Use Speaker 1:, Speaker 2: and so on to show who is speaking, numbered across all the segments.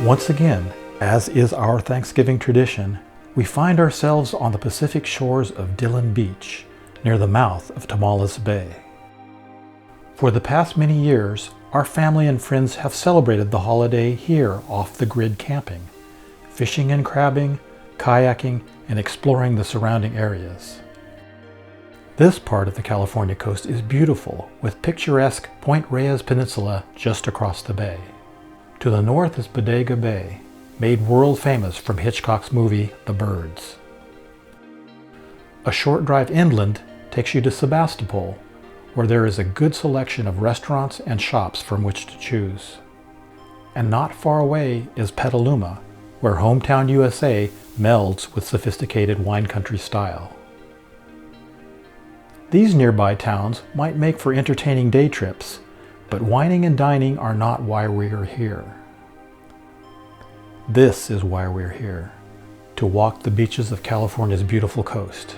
Speaker 1: Once again, as is our Thanksgiving tradition, we find ourselves on the Pacific shores of Dillon Beach, near the mouth of Tomales Bay. For the past many years, our family and friends have celebrated the holiday here off the grid camping, fishing and crabbing, kayaking, and exploring the surrounding areas. This part of the California coast is beautiful, with picturesque Point Reyes Peninsula just across the bay. To the north is Bodega Bay, made world famous from Hitchcock's movie The Birds. A short drive inland takes you to Sebastopol, where there is a good selection of restaurants and shops from which to choose. And not far away is Petaluma, where hometown USA melds with sophisticated wine country style. These nearby towns might make for entertaining day trips, but wining and dining are not why we are here. This is why we're here, to walk the beaches of California's beautiful coast.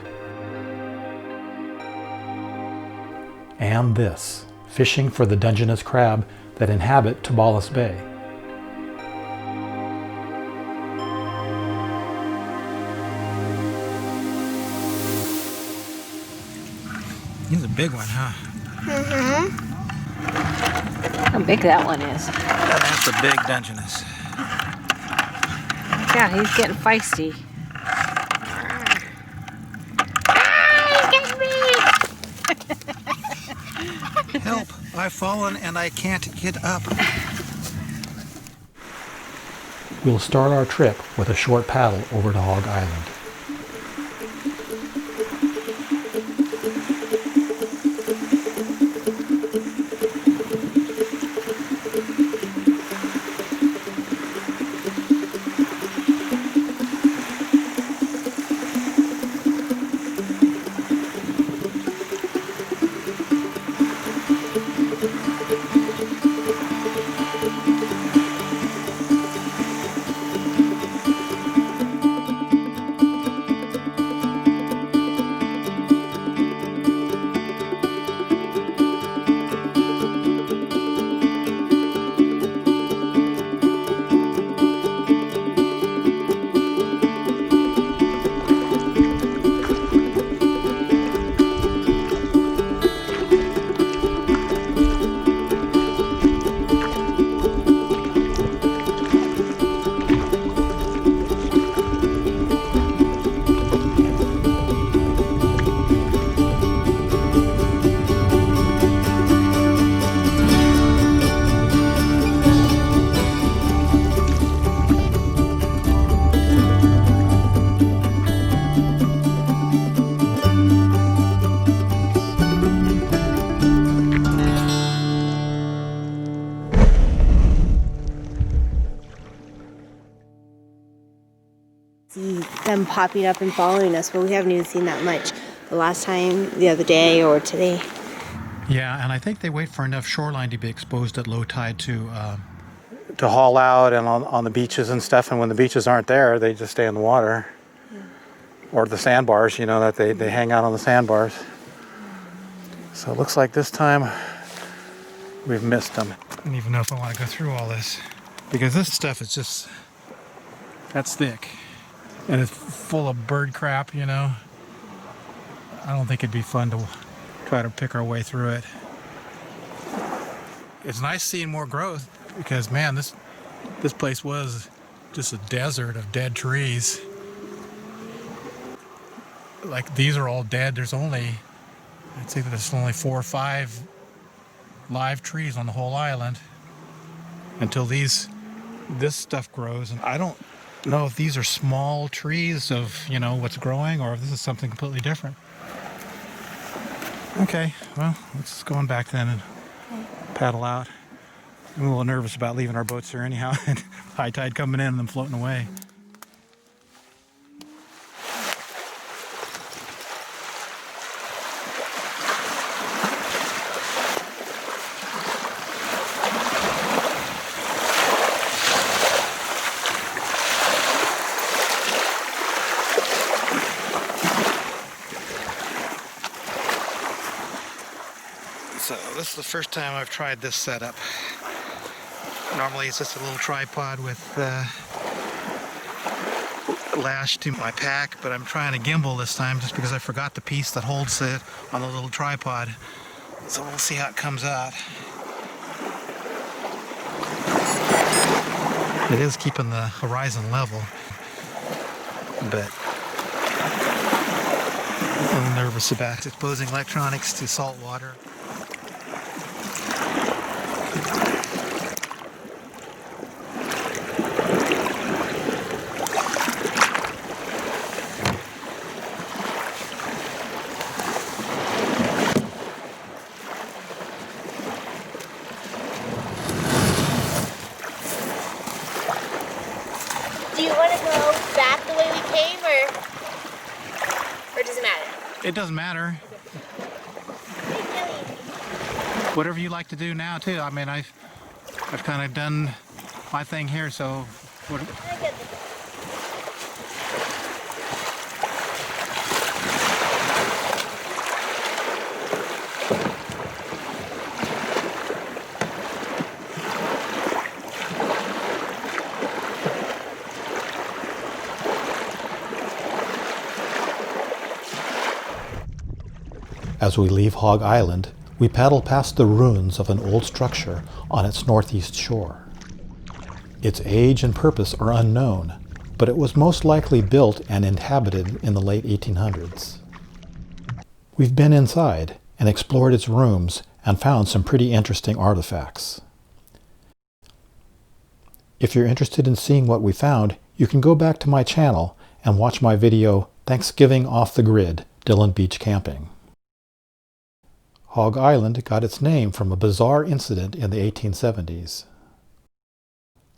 Speaker 1: And this, fishing for the Dungeness crab that inhabit Tomales Bay.
Speaker 2: He's a big one, huh?
Speaker 3: Mm-hmm. How big that one is.
Speaker 2: That's a big Dungeness.
Speaker 3: Yeah, he's getting feisty.
Speaker 2: Help! I've fallen and I can't get up.
Speaker 1: We'll start our trip with a short paddle over to Hog Island.
Speaker 4: See them popping up and following us, but we haven't even seen that much the last time, the other day, or today.
Speaker 1: Yeah, and I think they wait for enough shoreline to be exposed at low tide to haul out and on the beaches and stuff. And when the beaches aren't there, they just stay in the water. Yeah. Or the sandbars, you know, that they hang out on the sandbars. So it looks like this time we've missed them. I don't even know if I want to go through all this, because this stuff is just, that's thick. And it's full of bird crap, you know. I don't think it'd be fun to try to pick our way through it. It's nice seeing more growth, because man, this place was just a desert of dead trees. Like, these are all dead. I'd say that there's only 4 or 5 live trees on the whole island until this stuff grows. And I don't know if these are small trees of, you know, what's growing, or if this is something completely different. Okay, well, let's go on back then and paddle out. I'm a little nervous about leaving our boats here anyhow, and high tide coming in and them floating away. So this is the first time I've tried this setup.
Speaker 2: Normally it's just a little tripod with lashed to my pack, but I'm trying to gimbal this time just because I forgot the piece that holds it on the little tripod. So we'll see how it comes out. It is keeping the horizon level, but I'm a little nervous about exposing electronics to salt water.
Speaker 4: Do you want to go back the way we came, or does it matter?
Speaker 2: It doesn't matter. Whatever you like to do now too. I mean, I've kind of done my thing here, so what,
Speaker 1: As we leave Hog Island, we paddle past the ruins of an old structure on its northeast shore. Its age and purpose are unknown, but it was most likely built and inhabited in the late 1800s. We've been inside and explored its rooms and found some pretty interesting artifacts. If you're interested in seeing what we found, you can go back to my channel and watch my video, Thanksgiving Off the Grid, Dillon Beach Camping. Hog Island got its name from a bizarre incident in the 1870s.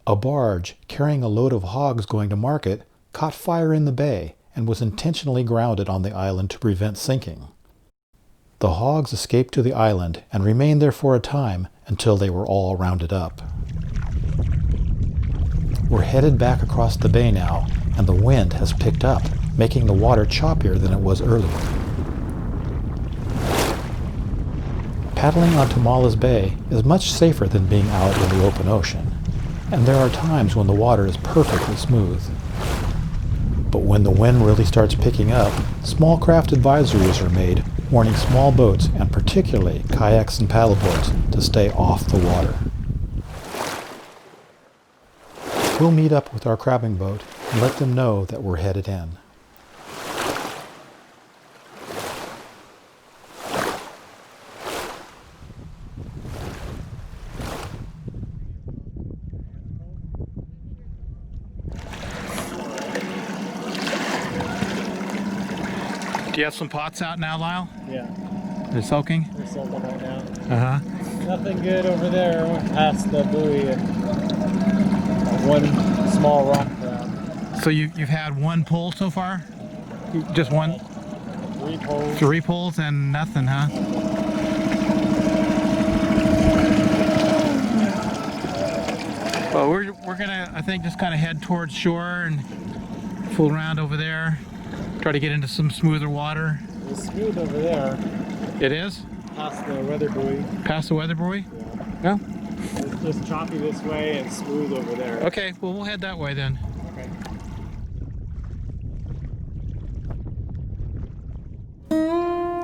Speaker 1: A barge carrying a load of hogs going to market caught fire in the bay and was intentionally grounded on the island to prevent sinking. The hogs escaped to the island and remained there for a time until they were all rounded up. We're headed back across the bay now, and the wind has picked up, making the water choppier than it was earlier. Paddling on Tomales Bay is much safer than being out in the open ocean, and there are times when the water is perfectly smooth. But when the wind really starts picking up, small craft advisories are made warning small boats, and particularly kayaks and paddleboats, to stay off the water. We'll meet up with our crabbing boat and let them know that we're headed in.
Speaker 2: do you have some pots out now, Lyle?
Speaker 3: Yeah.
Speaker 2: They're soaking?
Speaker 3: They're soaking right now.
Speaker 2: Uh-huh.
Speaker 3: Nothing good over there. Went past the buoy and one small rock crab.
Speaker 2: So you've had one pull so far? Just one?
Speaker 3: 3 poles.
Speaker 2: 3 pulls and nothing, huh? Well, we're gonna, I think, just kind of head towards shore and fool around over there. Try to get into some smoother water.
Speaker 3: It's smooth over there.
Speaker 2: It is?
Speaker 3: Past the weather buoy.
Speaker 2: Past the weather buoy?
Speaker 3: Yeah.
Speaker 2: Yeah.
Speaker 3: It's just choppy this way and smooth over there.
Speaker 2: Okay, well, we'll head that way then.
Speaker 3: Okay.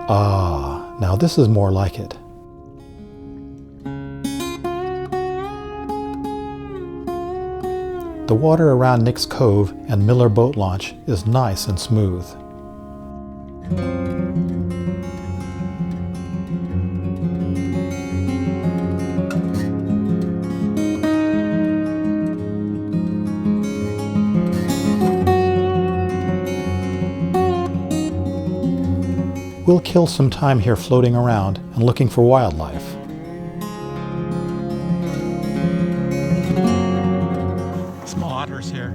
Speaker 1: Ah, now this is more like it. The water around Nick's Cove and Miller Boat Launch is nice and smooth. We'll kill some time here floating around and looking for wildlife.
Speaker 2: Small otters here.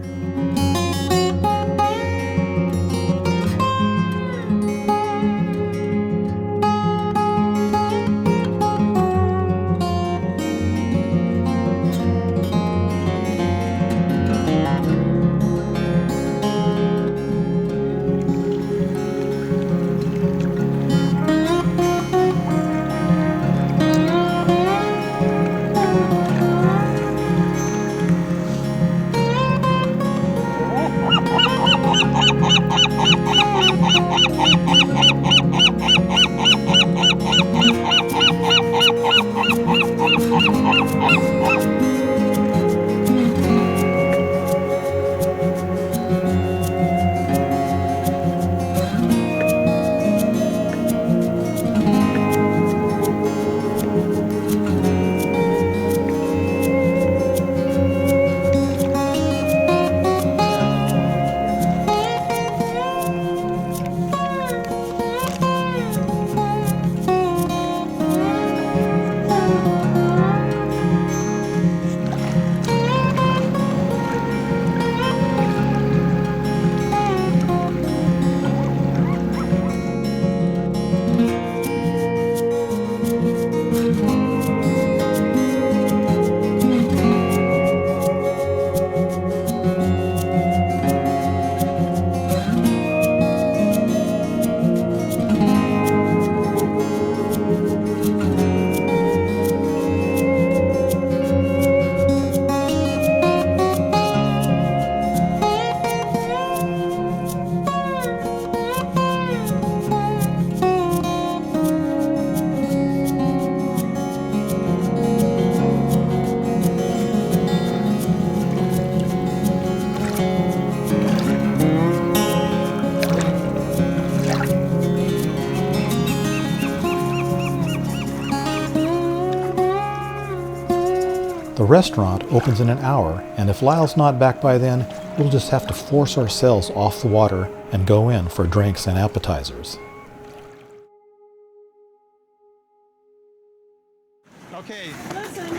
Speaker 1: The restaurant opens in an hour, and if Lyle's not back by then, we'll just have to force ourselves off the water and go in for drinks and appetizers.
Speaker 2: Okay,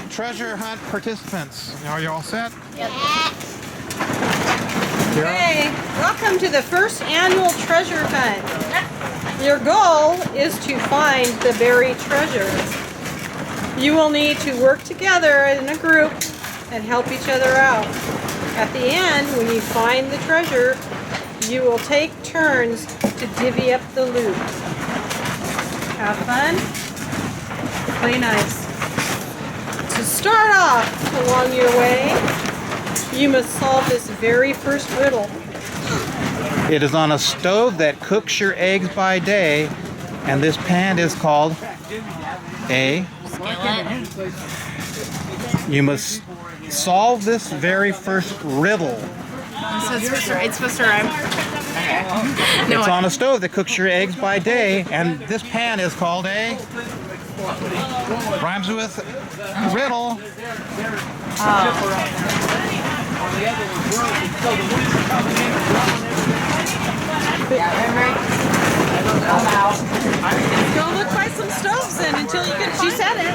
Speaker 2: treasure hunt participants. Are you all set?
Speaker 5: Yep.
Speaker 6: Hey, welcome to the first annual treasure hunt. Your goal is to find the buried treasure. You will need to work together in a group and help each other out. At the end, when you find the treasure, you will take turns to divvy up the loot. Have fun. Play nice. To start off along your way, you must solve this very first riddle.
Speaker 2: It is on a stove that cooks your eggs by day, and this pan is called a... You must solve this very first riddle.
Speaker 5: So it's supposed to rhyme. No,
Speaker 2: It's on a stove that cooks your eggs by day, and this pan is called a... Rhymes with riddle.
Speaker 6: Go look by some stoves then until you get. She said it.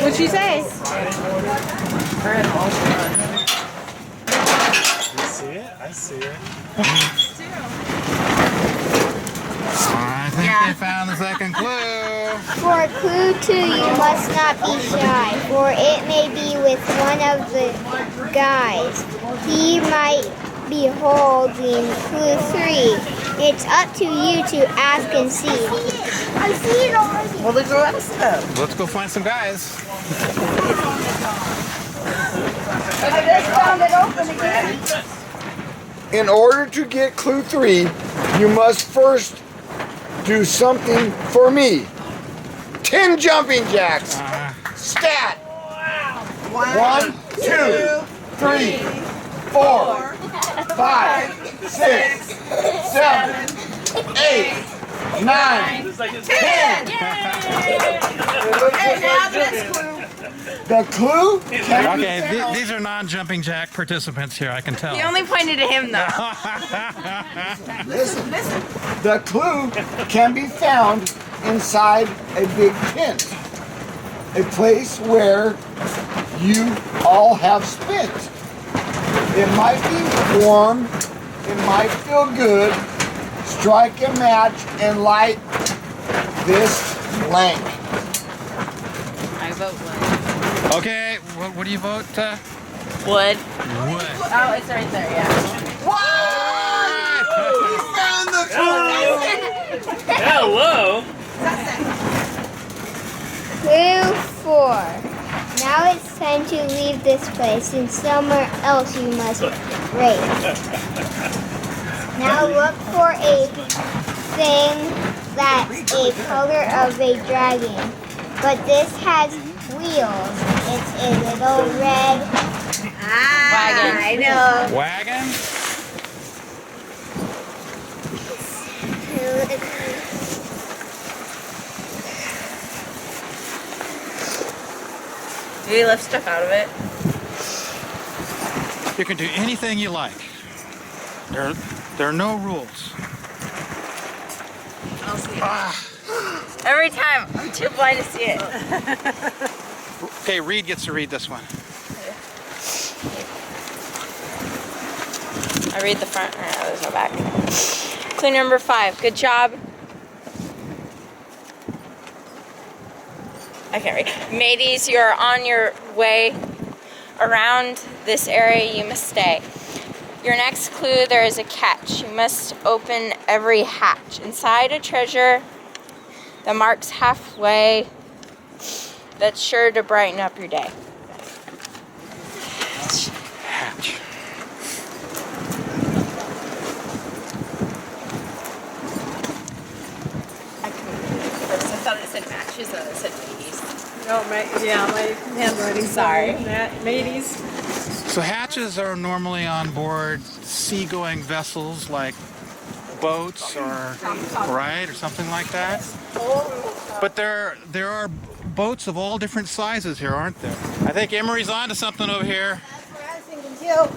Speaker 6: What'd she say?
Speaker 3: You see it? I see it.
Speaker 2: I think they found the second clue.
Speaker 7: For clue 2, you must not be shy, for it may be with one of the guys. He might be holding clue 3. It's up to you to ask and see. I see it already.
Speaker 5: well, there's a lot of stuff.
Speaker 2: Let's go find some guys.
Speaker 7: I just found it open again.
Speaker 8: In order to get clue 3, you must first do something for me. 10 jumping jacks. Stat. 1, 2, 3, 4, 5, 6, 7, 8, 9, 10. The clue can be
Speaker 2: Okay,
Speaker 8: found.
Speaker 2: these are non-jumping jack participants here, I can tell.
Speaker 5: He only pointed at him though.
Speaker 8: Listen. The clue can be found inside a big tent. A place where you all have spent. It might be warm, it might feel good. Strike a match and light this blank.
Speaker 5: I vote wood.
Speaker 2: Okay, what do you vote?
Speaker 5: Wood.
Speaker 2: Wood.
Speaker 5: Oh, it's right there. Yeah.
Speaker 8: You found the clue!
Speaker 3: Hello!
Speaker 7: Clue 4. Now it's time to leave this place and somewhere else you must race. Now look for a thing that's a color of a dragon, but this has wheels. It's a little red
Speaker 5: Wagon.
Speaker 7: I know.
Speaker 2: Wagon?
Speaker 5: Do we lift stuff out of it?
Speaker 2: You can do anything you like. There are no rules.
Speaker 5: I'll see it. Every time, I'm too blind to see it.
Speaker 2: Okay, Reed gets to read this one.
Speaker 5: I read the front. Oh, there's no back. Clue number 5. Good job. I can't read. Mateys, you're on your way around this area. You must stay. Your next clue, there is a catch. You must open every hatch. Inside a treasure that marks halfway. That's sure to brighten up your day.
Speaker 2: Hatch.
Speaker 5: First, I thought it said matches, and then it said mateys.
Speaker 6: No, my handwriting.
Speaker 5: Sorry.
Speaker 6: Mateys.
Speaker 2: So hatches are normally on board seagoing vessels like boats or something like that. But there are boats of all different sizes here, aren't there? I think Emery's onto something over here.
Speaker 7: That's what I was thinking too.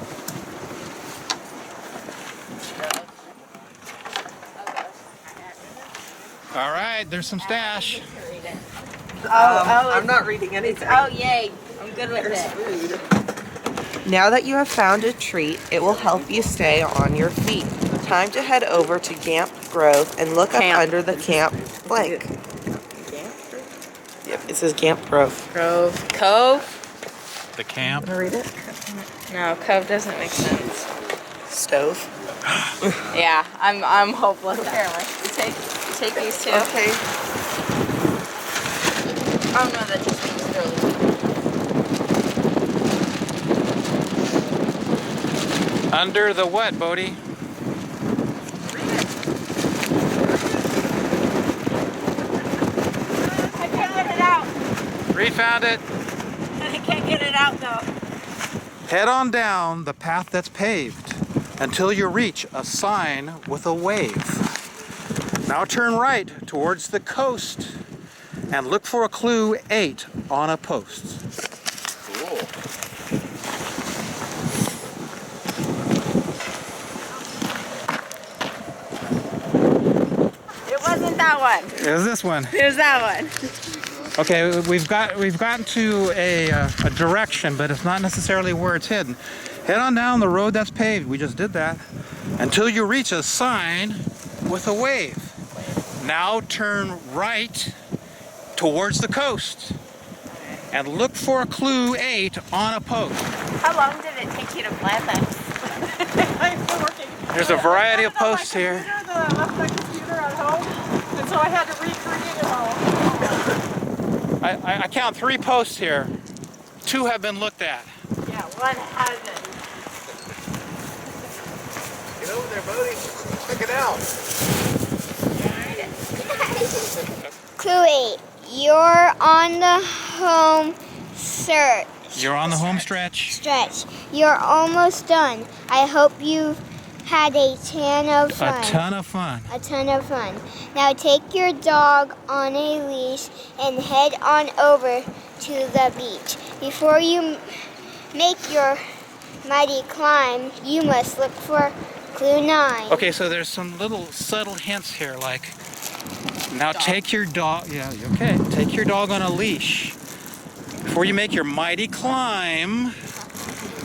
Speaker 2: All right, there's some stash.
Speaker 9: I'm not reading anything.
Speaker 5: Oh, yay. I'm good with it.
Speaker 9: Food. Now that you have found a treat, it will help you stay on your feet. Time to head over to Camp Grove and look up under the camp blank. Yep, it says Camp Grove.
Speaker 5: Grove. Cove?
Speaker 2: The camp.
Speaker 9: Wanna read it?
Speaker 5: No, cove doesn't make sense.
Speaker 9: Stove.
Speaker 5: Yeah, I'm hopeless apparently. Take these two.
Speaker 9: Okay.
Speaker 5: Oh no, that just means they're leaving.
Speaker 2: Under the what, Bodie?
Speaker 5: I can't get it out.
Speaker 2: Reed found it.
Speaker 5: I can't get it out though.
Speaker 2: Head on down the path that's paved until you reach a sign with a wave. Now turn right towards the coast and look for a clue 8 on a post. Cool.
Speaker 5: It wasn't that one.
Speaker 2: It was this one.
Speaker 5: It was that one.
Speaker 2: Okay, we've gotten to a direction, but it's not necessarily where it's hidden. Head on down the road that's paved. We just did that until you reach a sign with a wave. Now turn right towards the coast and look for a clue 8 on a post.
Speaker 5: How long did it take you to plan this?
Speaker 6: I'm working.
Speaker 2: There's a variety of posts here.
Speaker 6: I left my computer at home, and so I had to recreate it all.
Speaker 2: I count 3 posts here. 2 have been looked at.
Speaker 5: Yeah, one hasn't.
Speaker 8: Get over there, Bodie. Check it out.
Speaker 7: Clue 8. You're on the home stretch.
Speaker 2: You're on the home stretch.
Speaker 7: You're almost done. I hope you've had a ton of fun.
Speaker 2: A ton of fun.
Speaker 7: A ton of fun. Now take your dog on a leash and head on over to the beach. Before you make your mighty climb, you must look for clue 9.
Speaker 2: Okay, so there's some little subtle hints here, like now take your dog. Yeah, okay. Take your dog on a leash. Before you make your mighty climb,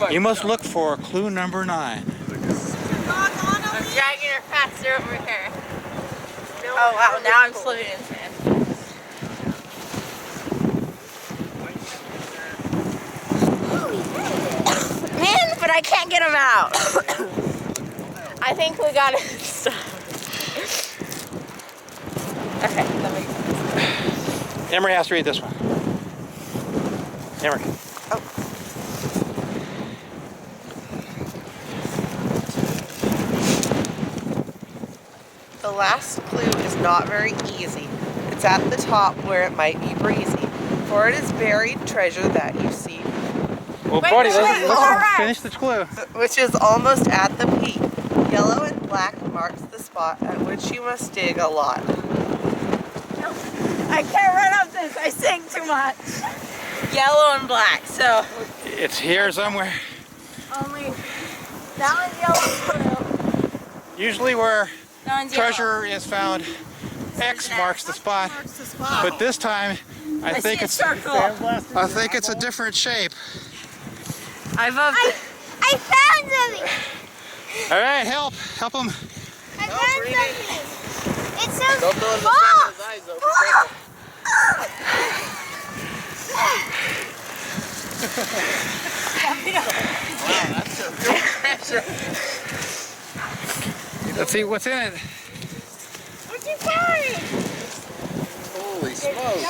Speaker 2: you must look for clue number 9.
Speaker 5: I'm dragging her faster over here. Oh wow, now I'm slowing in, man. Man, but I can't get him out. I think we gotta stop. Okay, let me.
Speaker 2: Emery has to read this one. Emery.
Speaker 9: Oh. The last clue is not very easy. It's at the top where it might be breezy. For it is buried treasure that you seek,
Speaker 2: Well,
Speaker 5: Wait,
Speaker 2: buddy,
Speaker 5: wait,
Speaker 2: let's
Speaker 5: alright.
Speaker 2: finish the clue.
Speaker 9: which is almost at the peak. Yellow and black marks the spot at which you must dig a lot.
Speaker 5: I can't run up this. I sing too much. Yellow and black. So
Speaker 2: It's here somewhere.
Speaker 5: only that one's yellow blue.
Speaker 2: Usually where
Speaker 5: That one's
Speaker 2: treasure is found, X marks the spot. But this time, I think
Speaker 5: see a
Speaker 2: it's
Speaker 5: circle.
Speaker 2: I think it's a different shape.
Speaker 5: I vote.
Speaker 7: I found something.
Speaker 2: All right, help him.
Speaker 7: I found something. It says
Speaker 8: Don't throw it in the
Speaker 7: ball.
Speaker 8: his eyes, though. Be careful. Wow, that's a real treasure.
Speaker 2: Let's see what's in it.
Speaker 7: What you find?
Speaker 8: Holy smokes.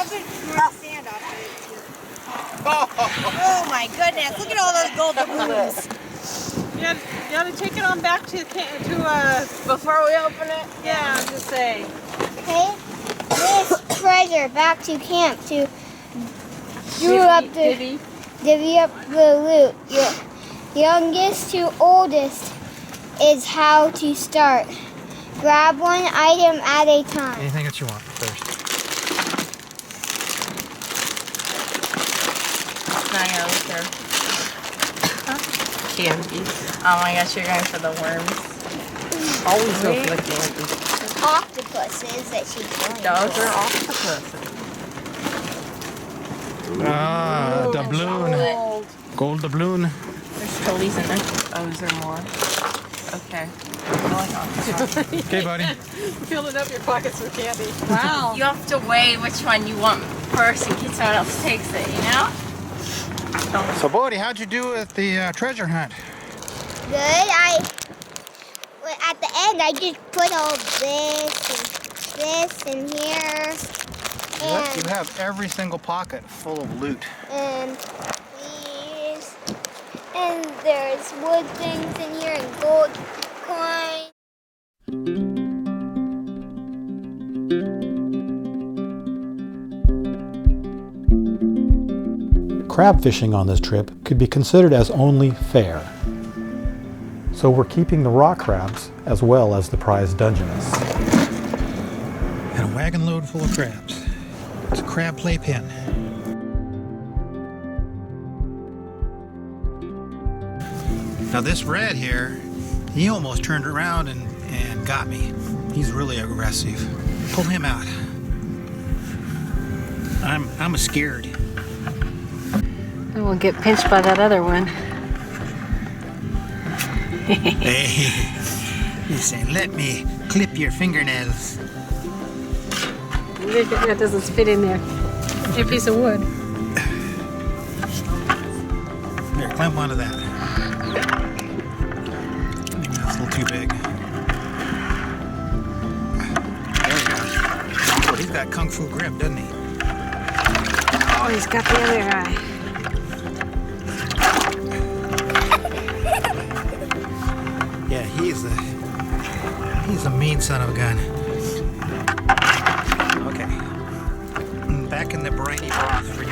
Speaker 5: Oh my goodness! Look at all those gold doubloons.
Speaker 6: You gotta take it on back to
Speaker 5: Before we open it,
Speaker 6: yeah, just say.
Speaker 7: Okay. This treasure back to camp to divvy up the loot. Your youngest to oldest is how to start. Grab one item at a time.
Speaker 2: Anything that you want first.
Speaker 5: Now you're there. Candy. Oh my gosh, you're going for the worms.
Speaker 9: Always go for the candy.
Speaker 7: Octopuses that she joined.
Speaker 9: Those are octopuses.
Speaker 2: Ah, doubloon. Gold doubloon.
Speaker 5: There's totalies in there.
Speaker 9: Oh, is there more? Okay. I like octopus.
Speaker 2: Okay, buddy.
Speaker 6: Filling up your pockets with candy.
Speaker 5: Wow. You have to weigh which one you want first in case someone else takes it, you know?
Speaker 2: So, Bodie, how'd you do at the treasure hunt?
Speaker 7: Good. At the end, I just put all this in here.
Speaker 2: You have every single pocket full of loot.
Speaker 7: And these. And there's wood things in here and gold coins.
Speaker 1: Crab fishing on this trip could be considered as only fair. So we're keeping the rock crabs as well as the prized Dungeness.
Speaker 2: And a wagon load full of crabs. It's a crab playpen. Now this red here, he almost turned around and got me. He's really aggressive. Pull him out. I'm scared.
Speaker 10: And we'll get pinched by that other one.
Speaker 2: Hey, he's saying, let me clip your fingernails.
Speaker 10: That doesn't fit in there. A piece of wood.
Speaker 2: Here, climb onto that. That's a little too big. There we go. Oh, he's got kung fu grip, doesn't he?
Speaker 10: Oh, he's got the other eye.
Speaker 2: Yeah, he's a mean son of a gun. Okay. Back in the briny broth for you.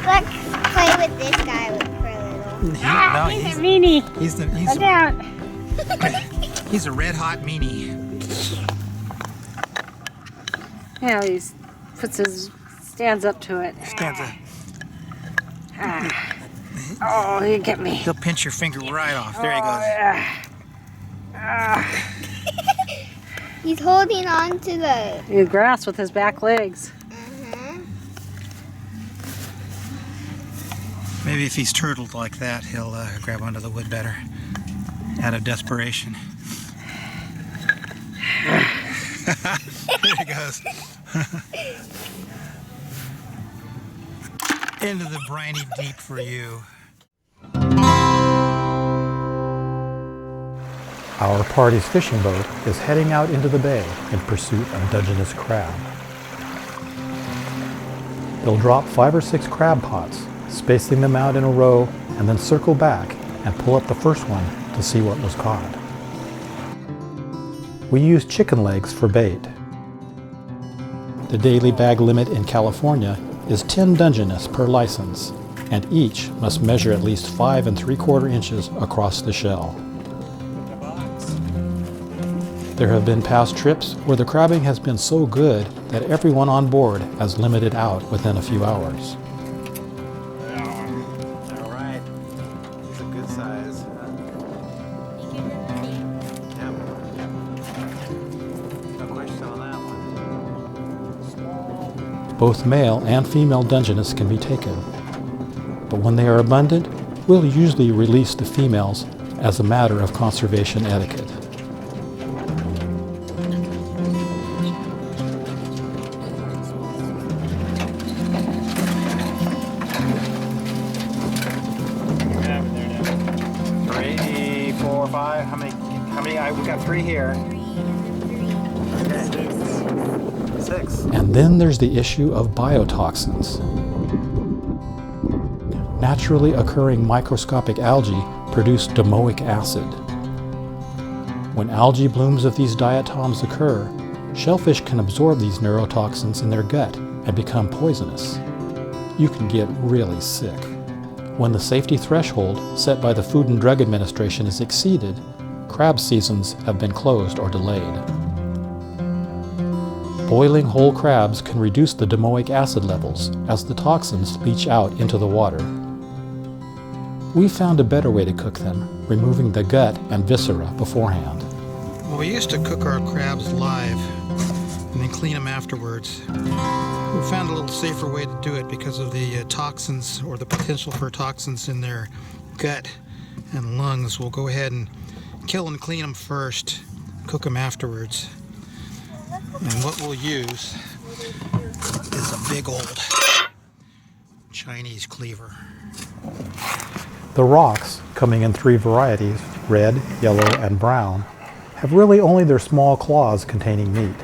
Speaker 7: Let's play with this guy for a little.
Speaker 10: He's a meanie.
Speaker 2: He's a red hot meanie.
Speaker 10: Yeah, he stands up to it.
Speaker 2: Stands up.
Speaker 10: Oh, you get me.
Speaker 2: He'll pinch your finger right off. There he goes.
Speaker 7: He's holding on to the...
Speaker 10: He grasps with his back legs.
Speaker 2: Maybe if he's turtled like that, he'll grab onto the wood better. Out of desperation. There he goes. Into the briny deep for you.
Speaker 1: Our party's fishing boat is heading out into the bay in pursuit of Dungeness crab. They'll drop 5 or 6 crab pots, spacing them out in a row, and then circle back and pull up the first one to see what was caught. we use chicken legs for bait. The daily bag limit in California is 10 Dungeness per license, and each must measure at least 5 3/4 inches across the shell. There have been past trips where the crabbing has been so good that everyone on board has limited out within a few hours.
Speaker 2: All right. It's a good size. Yep. No question on that one.
Speaker 1: Both male and female Dungeness can be taken, but when they are abundant, we'll usually release the females as a matter of conservation etiquette.
Speaker 2: We got 3 here. Okay. 6.
Speaker 1: And then there's the issue of biotoxins. Naturally occurring microscopic algae produce domoic acid. When algae blooms of these diatoms occur, shellfish can absorb these neurotoxins in their gut and become poisonous. You can get really sick. When the safety threshold set by the Food and Drug Administration is exceeded, crab seasons have been closed or delayed. Boiling whole crabs can reduce the domoic acid levels as the toxins leach out into the water. We found a better way to cook them, removing the gut and viscera beforehand.
Speaker 2: Well, we used to cook our crabs live and then clean them afterwards. We found a little safer way to do it because of the toxins, or the potential for toxins in their gut and lungs. We'll go ahead and kill and clean them first, cook them afterwards. And what we'll use is a big old Chinese cleaver.
Speaker 1: The rocks, coming in 3 varieties, red, yellow, and brown, have really only their small claws containing meat.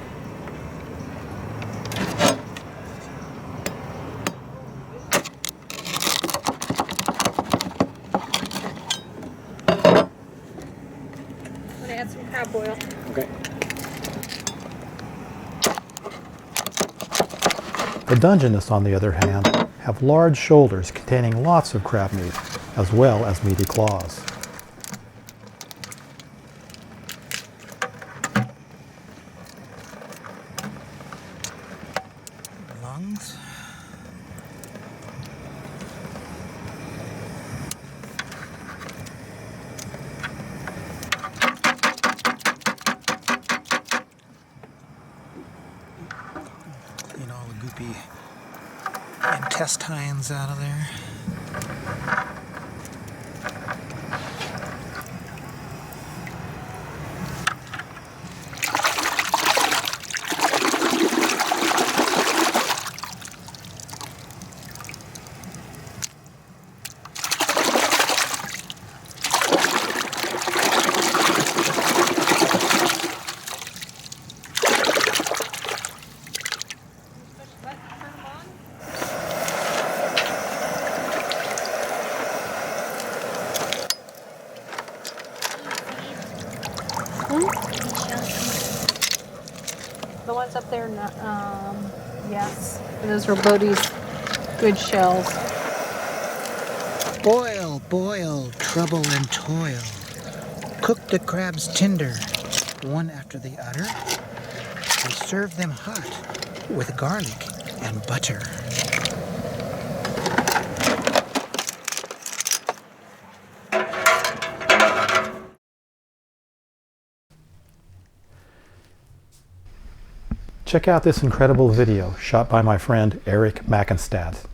Speaker 10: Add some crab oil.
Speaker 1: Okay. The Dungeness, on the other hand, have large shoulders containing lots of crab meat, as well as meaty claws.
Speaker 2: Lungs. Clean all the goopy intestines out of there.
Speaker 10: The ones up there, yes. Those are Bodie's good shells.
Speaker 2: Boil, boil, trouble and toil. Cook the crabs tender, one after the other, and serve them hot with garlic and butter.
Speaker 1: Check out this incredible video shot by my friend Eric Mackenstadt.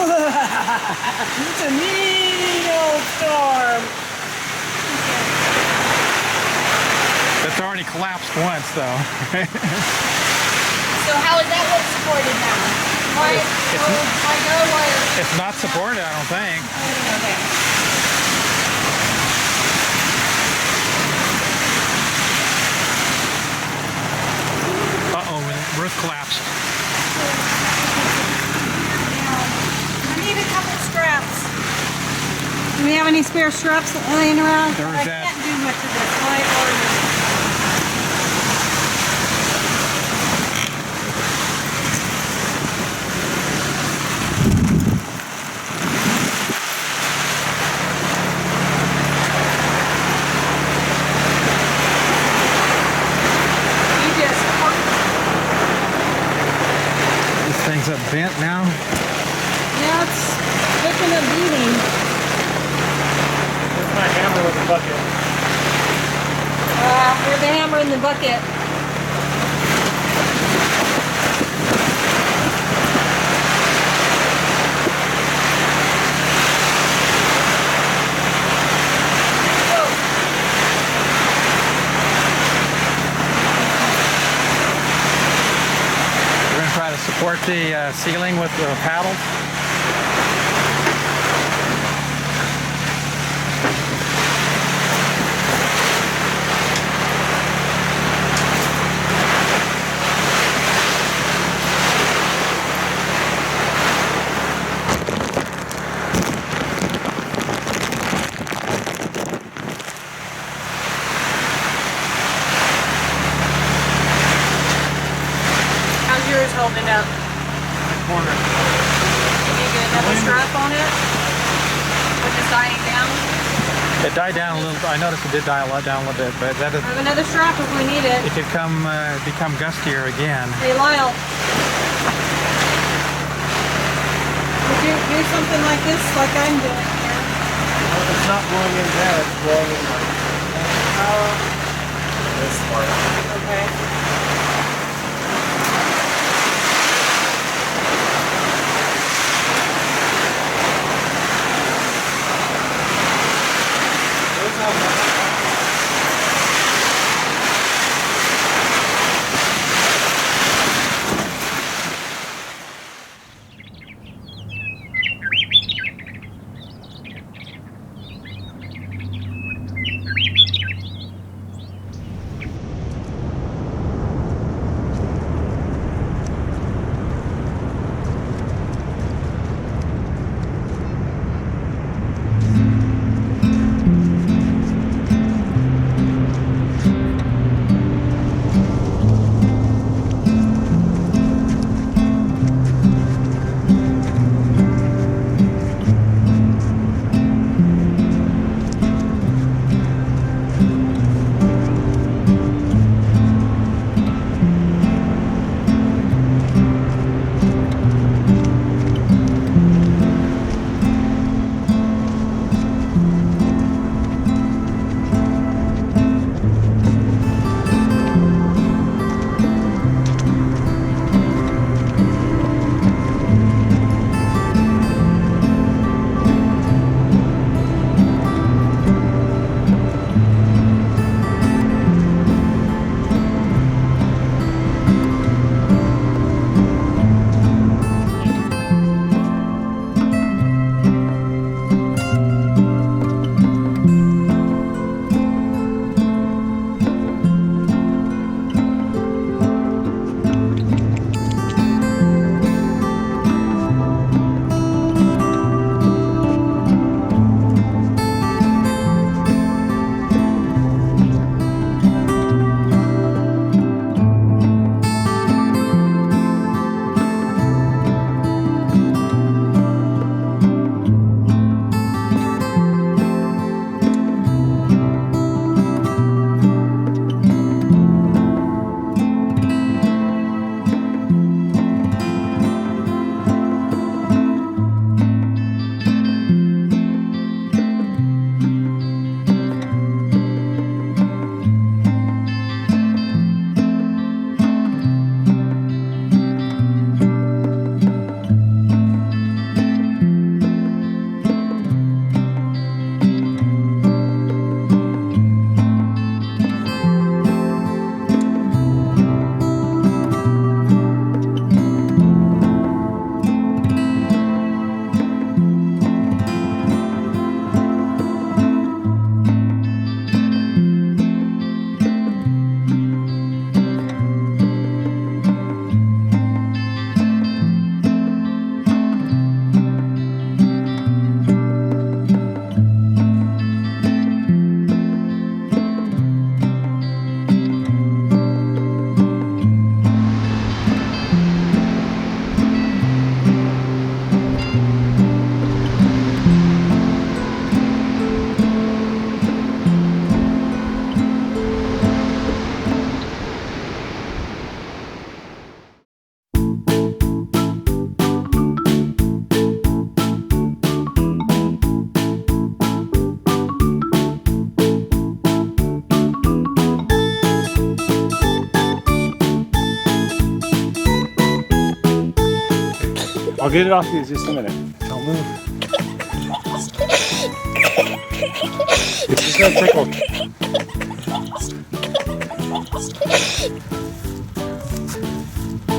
Speaker 6: It's a mean old storm.
Speaker 2: It's already collapsed once, though.
Speaker 10: So how is that one supported now? My guy wire.
Speaker 2: It's not supported, I don't think.
Speaker 10: Okay.
Speaker 2: Uh-oh, the roof collapsed.
Speaker 6: I need a couple straps. Do we have any spare straps laying around?
Speaker 2: There's
Speaker 6: I
Speaker 2: that.
Speaker 6: can't do much of this. My order.
Speaker 2: This thing's up bent now.
Speaker 6: Yeah, it's taking a beating.
Speaker 3: That's my hammer with a bucket.
Speaker 6: Here's the hammer in the bucket.
Speaker 2: We're going to try to support the ceiling with the paddles.
Speaker 6: How's yours holding up?
Speaker 3: Corner.
Speaker 6: Can you get another strap on it? Or just dying down?
Speaker 2: It died down a little. I noticed it did die down a little bit, but that is,
Speaker 6: I have another strap if we need it.
Speaker 2: it could become gustier again.
Speaker 6: Hey Lyle. Would you do something like this like I'm doing here?
Speaker 3: Well, it's not blowing in there, it's blowing in like this part.
Speaker 6: Okay.
Speaker 3: I'll get it off you in just a minute. Don't move. It's just gonna tickle.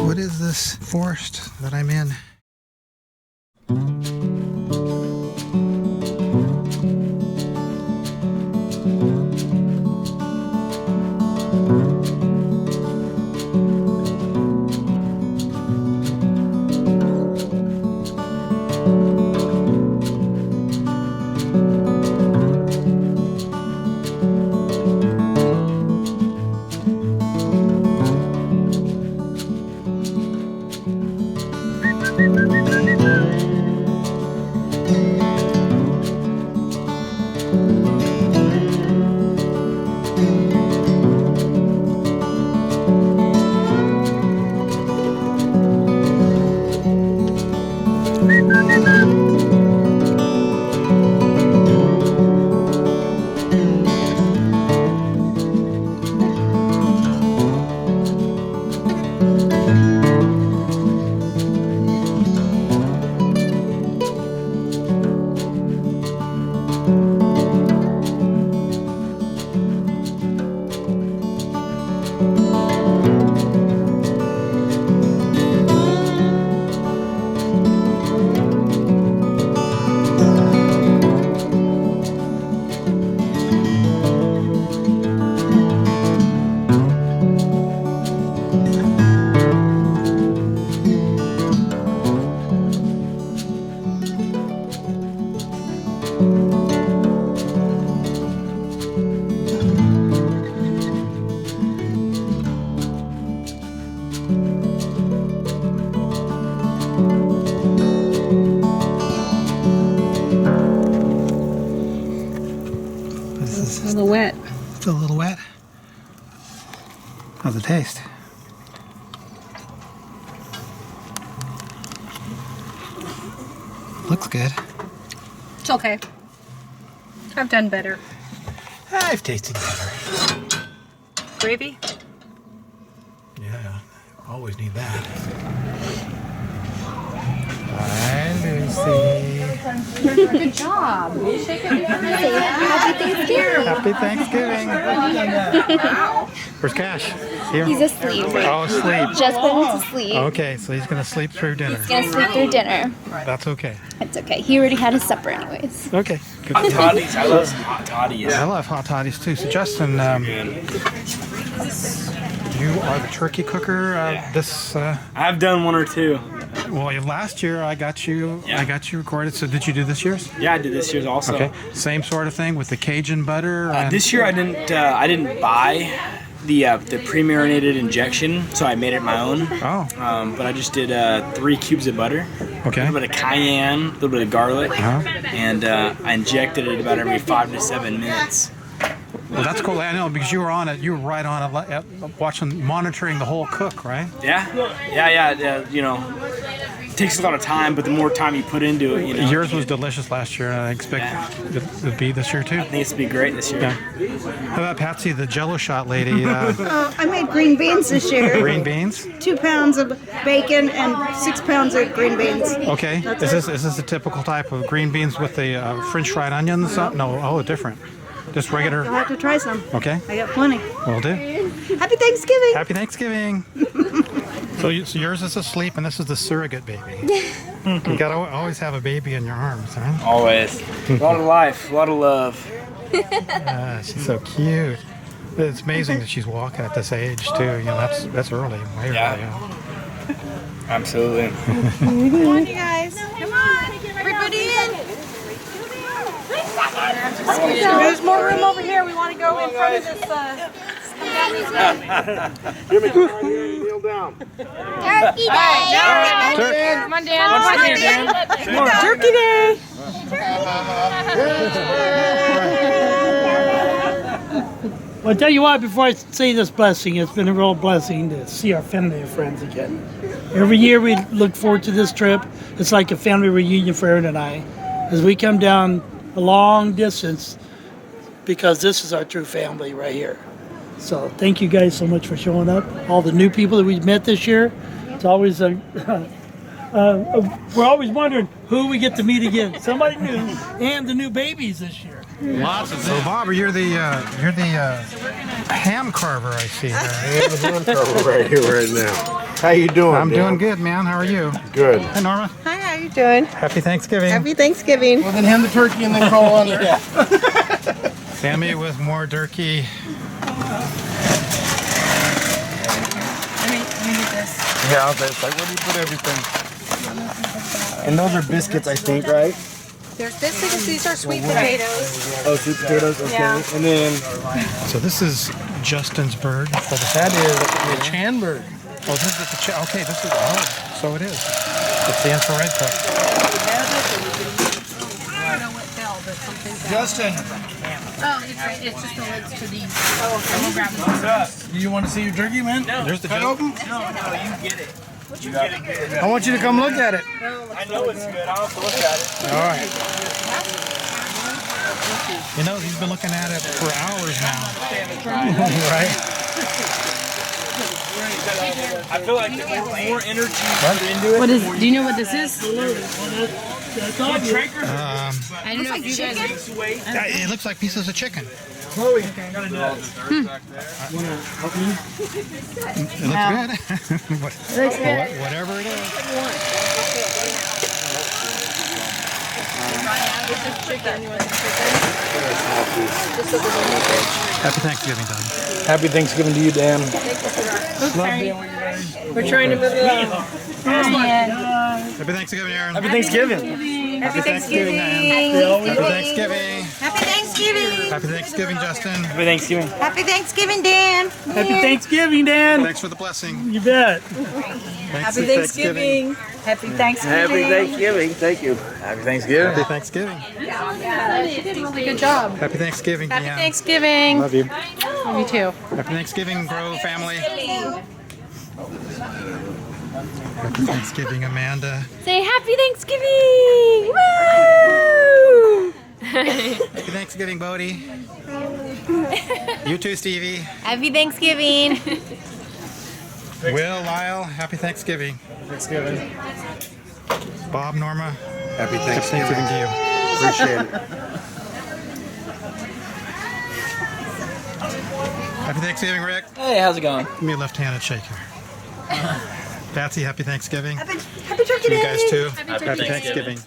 Speaker 2: What is this forest that I'm in?
Speaker 10: It's a little wet.
Speaker 2: It's a little wet. How's it taste? Looks good.
Speaker 10: It's okay. I've done better.
Speaker 2: I've tasted better.
Speaker 10: Gravy?
Speaker 2: Yeah, always need that. Hi, Lucy.
Speaker 10: Good job. Shake it.
Speaker 2: Happy Thanksgiving. Where's Cash? Here?
Speaker 11: He's asleep.
Speaker 2: Oh, asleep.
Speaker 11: Just put him to sleep.
Speaker 2: Okay, so he's going to sleep through dinner.
Speaker 11: He's gonna sleep through dinner.
Speaker 2: That's okay.
Speaker 11: It's okay. He already had his supper anyways.
Speaker 2: Okay. Good.
Speaker 12: Hot toddies. I love some hot toddies.
Speaker 2: I love hot toddies too. So Justin, you are the turkey cooker. This.
Speaker 12: I've done one or two.
Speaker 2: Well, last year I got you recorded. So did you do this year's?
Speaker 12: Yeah, I did this year's also.
Speaker 2: Okay. Same sort of thing with the Cajun butter.
Speaker 12: This year I didn't buy the pre-marinated injection, so I made it my own.
Speaker 2: Oh.
Speaker 12: But I just did 3 cubes of butter.
Speaker 2: Okay.
Speaker 12: A little bit of cayenne, a little bit of garlic, and I injected it about every 5 to 7 minutes.
Speaker 2: Well, that's cool. I know because you were on it. You were right on it, monitoring the whole cook, right?
Speaker 12: Yeah. You know, it takes a lot of time, but the more time you put into it, you know.
Speaker 2: Yours was delicious last year, and I expect it to be this year too.
Speaker 12: I think it's to be great this year.
Speaker 2: Yeah. How about Patsy, the Jello shot lady?
Speaker 13: I made green beans this year.
Speaker 2: Green beans?
Speaker 13: 2 pounds of bacon and 6 pounds of green beans.
Speaker 2: Okay. Is this a typical type of green beans with the French fried onions? No. Oh, different. Just regular.
Speaker 13: You'll have to try some.
Speaker 2: Okay.
Speaker 13: I got plenty.
Speaker 2: Will do.
Speaker 13: Happy Thanksgiving.
Speaker 2: Happy Thanksgiving. So yours is asleep, and this is the surrogate baby. You gotta always have a baby in your arms, huh?
Speaker 12: Always. A lot of life, a lot of love.
Speaker 2: She's so cute. It's amazing that she's walking at this age too. You know, that's early, way early.
Speaker 12: Absolutely.
Speaker 6: Come on, you guys. Come on. Everybody in. There's more room over here. We want to go in front of this. Come down these
Speaker 8: Give me right here and kneel down.
Speaker 11: Turkey
Speaker 10: Day! Come on, Dan.
Speaker 12: Come on, Dan.
Speaker 6: Come on. Turkey Day!
Speaker 14: Well, I'll tell you what, before I say this blessing, it's been a real blessing to see our family and friends again. Every year we look forward to this trip. It's like a family reunion for Aaron and I, as we come down a long distance, because this is our true family right here. So thank you guys so much for showing up. All the new people that we've met this year. It's always we're always wondering who we get to meet again. Somebody new, and the new babies this year.
Speaker 2: Lots of them. So Bob, you're the ham carver, I see.
Speaker 15: I'm the ham carver right here, right now. How you doing?
Speaker 2: I'm doing good, man. How are you?
Speaker 15: Good.
Speaker 2: Hey, Norma.
Speaker 6: Hi, how you doing?
Speaker 2: Happy Thanksgiving.
Speaker 6: Happy Thanksgiving.
Speaker 15: Well, then hand the turkey and then crawl under.
Speaker 2: Sammy with more turkey.
Speaker 15: Yeah, it's like, where do you put everything? And those are biscuits, I think, right?
Speaker 6: There's biscuits. These are sweet potatoes.
Speaker 15: Oh, sweet potatoes, okay.
Speaker 6: Yeah.
Speaker 15: And then...
Speaker 2: So this is Justin's bird.
Speaker 15: That is the Chan bird.
Speaker 2: Oh, this is the okay, this is, so it is. It's the infrared cook.
Speaker 15: Justin.
Speaker 10: Oh, it's right. It's just the lids to these. Oh, okay. We'll grab them.
Speaker 15: Do you want to see your turkey, man?
Speaker 12: No.
Speaker 2: There's the
Speaker 12: Cut
Speaker 2: joke.
Speaker 12: open? No, you get it. You get it good.
Speaker 15: I want you to come look at it.
Speaker 12: I know it's good. I'll have to look at it.
Speaker 2: All right. You know, he's been looking at it for hours now. Right?
Speaker 12: I feel like the more energy you put into it.
Speaker 10: What is? Do you know what this is?
Speaker 12: I
Speaker 10: don't know if you guys.
Speaker 2: It looks like pieces of chicken.
Speaker 15: Chloe.
Speaker 2: It looks good. Whatever it is. Happy Thanksgiving, Don.
Speaker 15: Happy Thanksgiving to you, Dan.
Speaker 6: We're trying to move it along.
Speaker 2: Happy Thanksgiving, Aaron.
Speaker 15: Happy Thanksgiving.
Speaker 6: Happy Thanksgiving.
Speaker 2: Happy Thanksgiving.
Speaker 6: Happy Thanksgiving.
Speaker 2: Happy Thanksgiving, Justin.
Speaker 15: Happy Thanksgiving.
Speaker 6: Happy Thanksgiving, Dan.
Speaker 14: Happy Thanksgiving, Dan.
Speaker 2: Thanks for the blessing.
Speaker 14: You bet.
Speaker 6: Happy Thanksgiving. Happy Thanksgiving.
Speaker 15: Happy Thanksgiving. Thank you. Happy Thanksgiving.
Speaker 2: Happy Thanksgiving.
Speaker 10: You did a really good job.
Speaker 2: Happy Thanksgiving.
Speaker 10: Happy
Speaker 2: Deanne.
Speaker 10: Thanksgiving.
Speaker 15: Love you.
Speaker 10: Me too.
Speaker 2: Happy Thanksgiving, Grove family. Happy Thanksgiving, Amanda.
Speaker 11: Say Happy Thanksgiving! Woo!
Speaker 2: Happy Thanksgiving, Bodie. You too, Stevie.
Speaker 11: Happy Thanksgiving!
Speaker 2: Will, Lyle, happy Thanksgiving.
Speaker 15: Thanksgiving.
Speaker 2: Bob, Norma,
Speaker 15: Happy
Speaker 2: happy
Speaker 15: Thanksgiving.
Speaker 2: Thanksgiving to you.
Speaker 15: Appreciate it.
Speaker 2: Happy Thanksgiving, Rick.
Speaker 12: Hey, how's it going?
Speaker 2: Give me a left-handed shake here. Patsy, happy Thanksgiving.
Speaker 6: Happy Turkey
Speaker 2: To you
Speaker 6: Day.
Speaker 2: guys too.
Speaker 12: Happy Thanksgiving.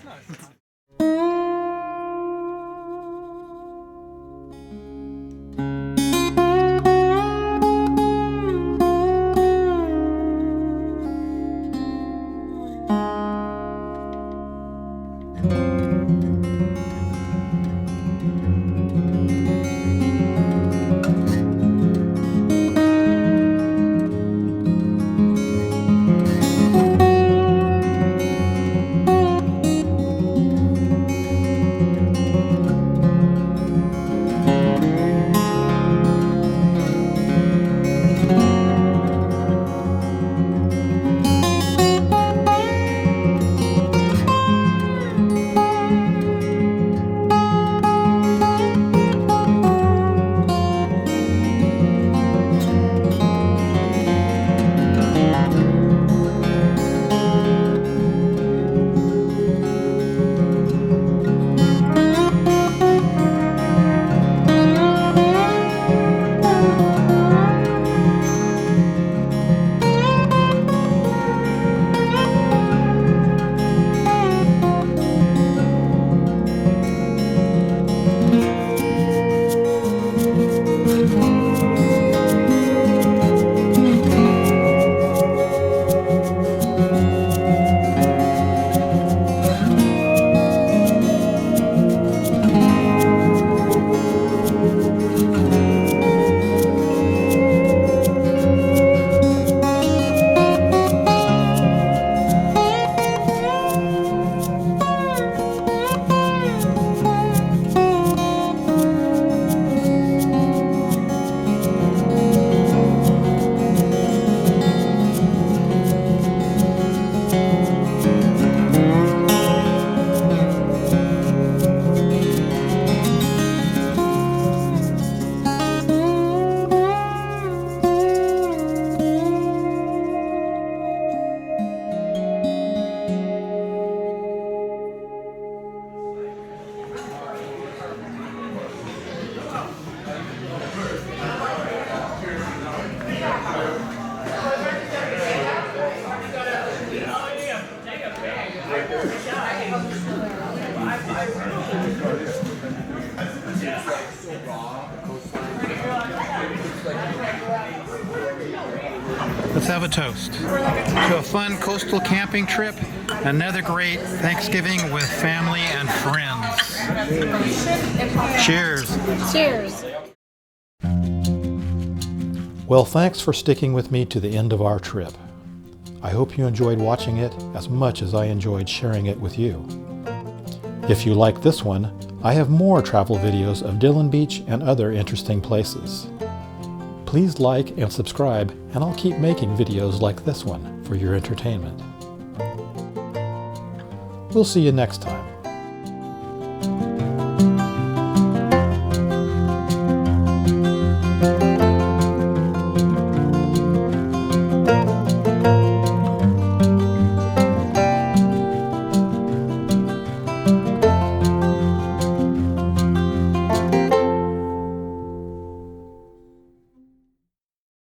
Speaker 2: Let's have a toast to a fun coastal camping trip. Another great Thanksgiving with family and friends. Cheers.
Speaker 10: Cheers.
Speaker 1: Well, thanks for sticking with me to the end of our trip. I hope you enjoyed watching it as much as I enjoyed sharing it with you. If you like this one, I have more travel videos of Dillon Beach and other interesting places. Please like and subscribe, and I'll keep making videos like this one for your entertainment. We'll see you next time.